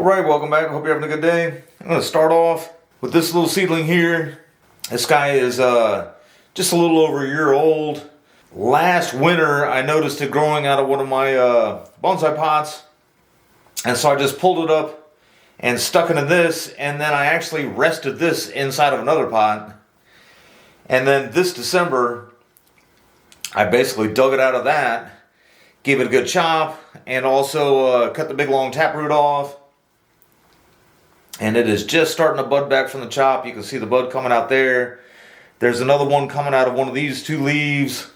Alright, welcome back. I hope you're having a good day. I'm going to start off with this little seedling here. This guy is just a little over a year old. Last winter I noticed it growing out of one of my bonsai pots. And so I just pulled it up and stuck it in this, and then I actually rested this inside of another pot. And then this December I basically dug it out of that, gave it a good chop, and also cut the big long taproot off. And it is just starting to bud back from the chop. You can see the bud coming out there. There's another one coming out of one of these two leaves.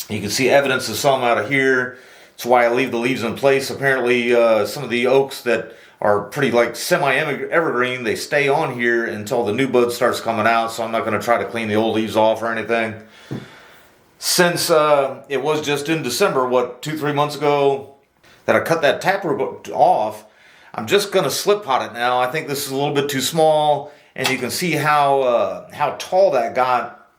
You can see evidence of some out of here. That's why I leave the leaves in place. Apparently some of the oaks that are pretty like semi-evergreen, they stay on here until the new bud starts coming out. So I'm not going to try to clean the old leaves off or anything. Since it was just in December, 2-3 months ago, that I cut that taproot off, I'm just going to slip pot it now. I think this is a little bit too small, and you can see how tall that got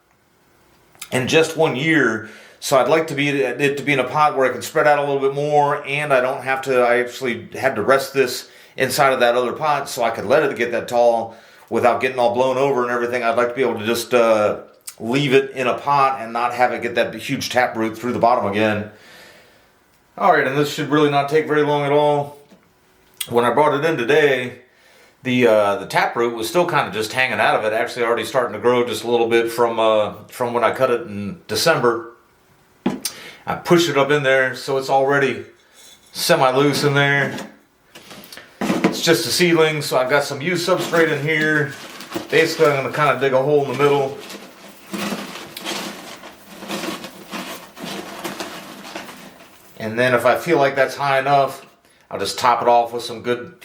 in just 1 year. So I'd like it to be in a pot where I can spread out a little bit more, and I don't have to. I actually had to rest this inside of that other pot so I could let it get that tall without getting all blown over and everything. I'd like to be able to just leave it in a pot and not have it get that huge taproot through the bottom again. All right, and this should really not take very long at all. When I brought it in today, the taproot was still kind of just hanging out of it. Actually, already starting to grow just a little bit from when I cut it in December. I pushed it up in there, so it's already semi-loose in there. It's just a seedling, so I've got some used substrate in here. Basically, I'm going to kind of dig a hole in the middle. And then if I feel like that's high enough, I'll just top it off with some good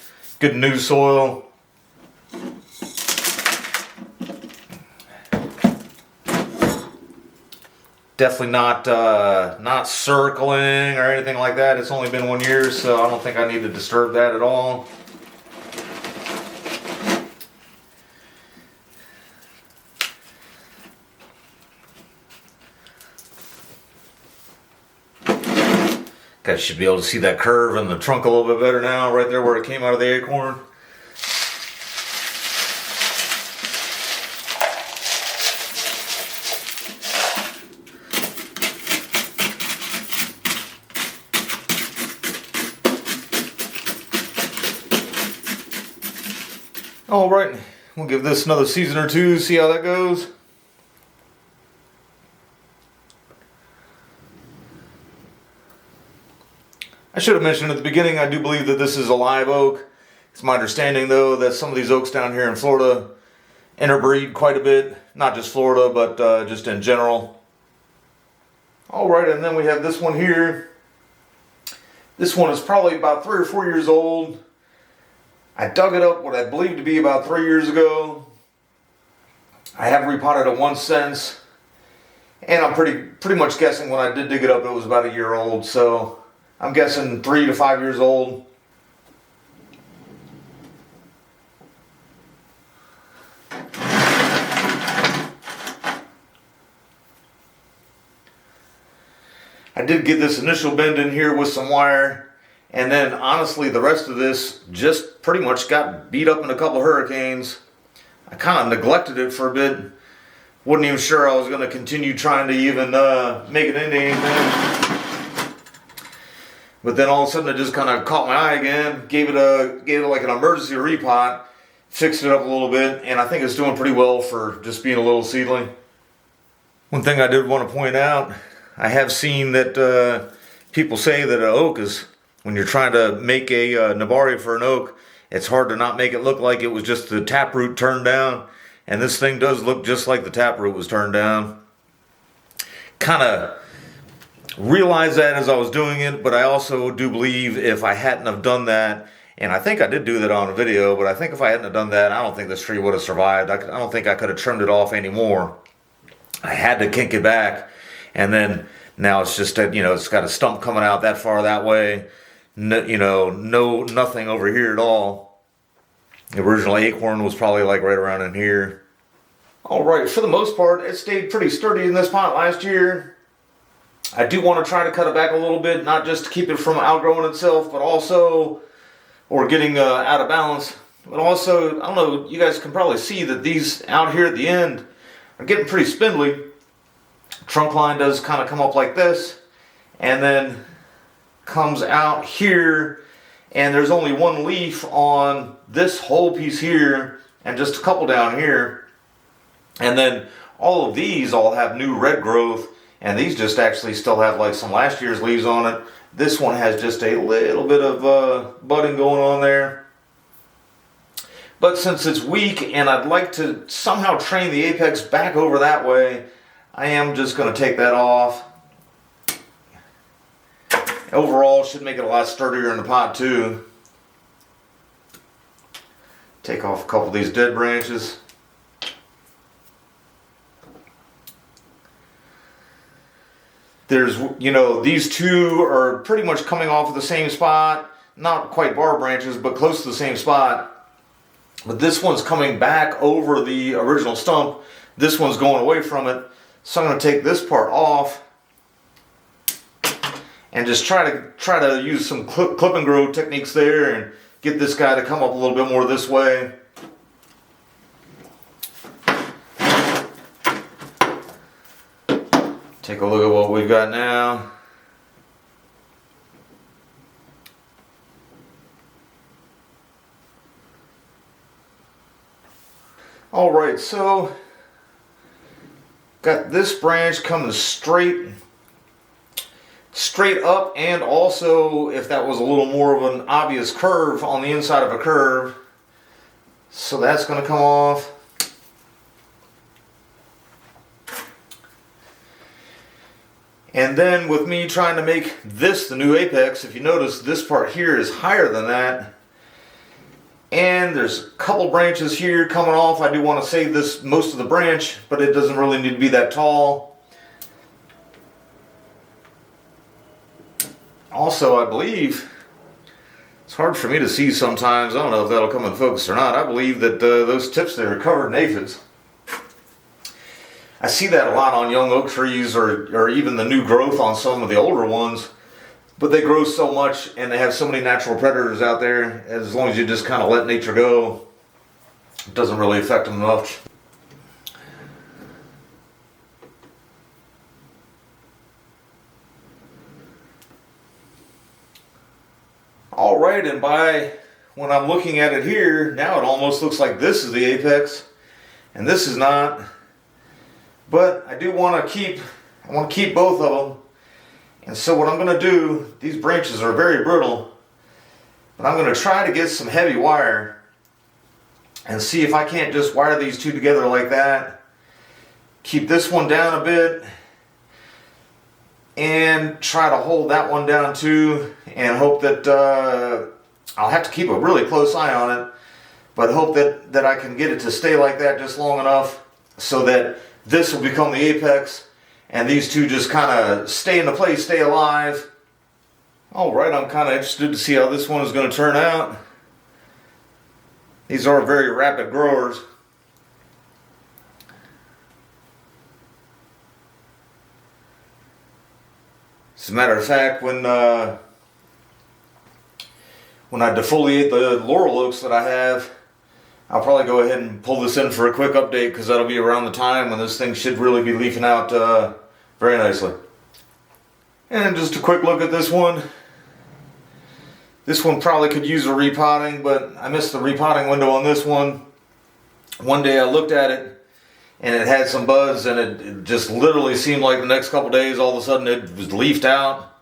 new soil. Definitely not circling or anything like that. It's only been 1 year, so I don't think I need to disturb that at all. Guys should be able to see that curve in the trunk a little bit better now, right there where it came out of the acorn. All right, we'll give this another season or two, see how that goes. I should have mentioned at the beginning, I do believe that this is a live oak. It's my understanding, though, that some of these oaks down here in Florida interbreed quite a bit. Not just Florida, but just in general. All right, and then we have this one here. This one is probably about 3 or 4 years old. I dug it up what I believe to be about 3 years ago. I have repotted it once since. And I'm pretty much guessing when I did dig it up, it was about a year old. So I'm guessing 3 to 5 years old. I did get this initial bend in here with some wire, and then honestly the rest of this just pretty much got beat up in a couple of hurricanes. I kind of neglected it for a bit. Wasn't even sure I was going to continue trying to even make it into anything. But then all of a sudden it just kind of caught my eye again, gave it like an emergency repot, fixed it up a little bit, and I think it's doing pretty well for just being a little seedling. One thing I did want to point out, I have seen that people say that an oak is, when you're trying to make a nabari for an oak, it's hard to not make it look like it was just the taproot turned down, and this thing does look just like the taproot was turned down. Kind of realized that as I was doing it, but I also do believe if I hadn't have done that, and I think I did do that on a video, but I think if I hadn't have done that, I don't think this tree would have survived. I don't think I could have trimmed it off anymore. I had to kink it back, and then now it's just that, it's got a stump coming out that far that way. Nothing over here at all. The original acorn was probably like right around in here. All right, for the most part, it stayed pretty sturdy in this pot last year. I do want to try to cut it back a little bit, not just to keep it from outgrowing itself, but also or getting out of balance. But also, I don't know, you guys can probably see that these out here at the end are getting pretty spindly. Trunk line does kind of come up like this, and then comes out here, and there's only one leaf on this whole piece here, and just a couple down here. And then all of these all have new red growth, and these just actually still have like some last year's leaves on it. This one has just a little bit of budding going on there. But since it's weak and I'd like to somehow train the apex back over that way, I am just going to take that off. Overall, should make it a lot sturdier in the pot too. Take off a couple of these dead branches. There's, you know, these two are pretty much coming off of the same spot. Not quite bar branches, but close to the same spot. But this one's coming back over the original stump. This one's going away from it. So I'm going to take this part off and just try to use some clip and grow techniques there and get this guy to come up a little bit more this way. Take a look at what we've got now. Alright, so got this branch coming straight up, and also if that was a little more of an obvious curve on the inside of a curve. So that's going to come off. And then with me trying to make this the new apex, if you notice this part here is higher than that. And there's a couple branches here coming off. I do want to save this most of the branch, but it doesn't really need to be that tall. Also, I believe, it's hard for me to see sometimes, I don't know if that'll come in focus or not, I believe that those tips there are covered in aphids. I see that a lot on young oak trees or even the new growth on some of the older ones. But they grow so much and they have so many natural predators out there, as long as you just kind of let nature go, it doesn't really affect them much. Alright, and when I'm looking at it here, now it almost looks like this is the apex, and this is not. But I do want to keep both of them. And so what I'm going to do, these branches are very brittle, but I'm going to try to get some heavy wire and see if I can't just wire these two together like that. Keep this one down a bit and try to hold that one down too, and hope that I'll have to keep a really close eye on it, but hope that I can get it to stay like that just long enough so that this will become the apex. And these two just kind of stay into place, stay alive. Alright, I'm kind of interested to see how this one is going to turn out. These are very rapid growers. As a matter of fact, when I defoliate the laurel oaks that I have, I'll probably go ahead and pull this in for a quick update, because that'll be around the time when this thing should really be leafing out very nicely. And just a quick look at this one. This one probably could use a repotting, but I missed the repotting window on this one. One day I looked at it and it had some buds, and it just literally seemed like the next couple days all of a sudden it was leafed out.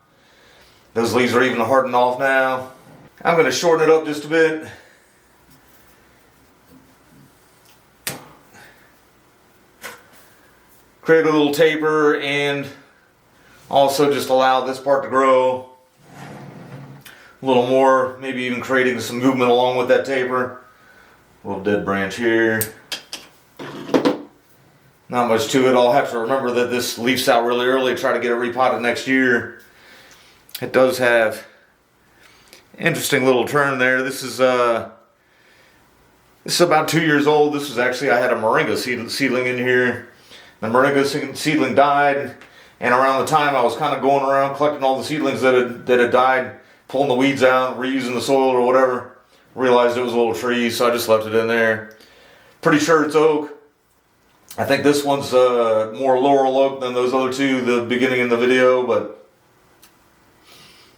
Those leaves are even hardened off now. I'm going to shorten it up just a bit. Create a little taper and also just allow this part to grow a little more, maybe even creating some movement along with that taper. A little dead branch here. Not much to it. I'll have to remember that this leafs out really early, try to get it repotted next year. It does have an interesting little turn there. This is about 2 years old. This was actually, I had a moringa seedling in here. The moringa seedling died, and around the time I was kind of going around collecting all the seedlings that had died, pulling the weeds out, reusing the soil or whatever. Realized it was a little tree, so I just left it in there. Pretty sure it's oak. I think this one's more laurel oak than those other two, the beginning in the video, but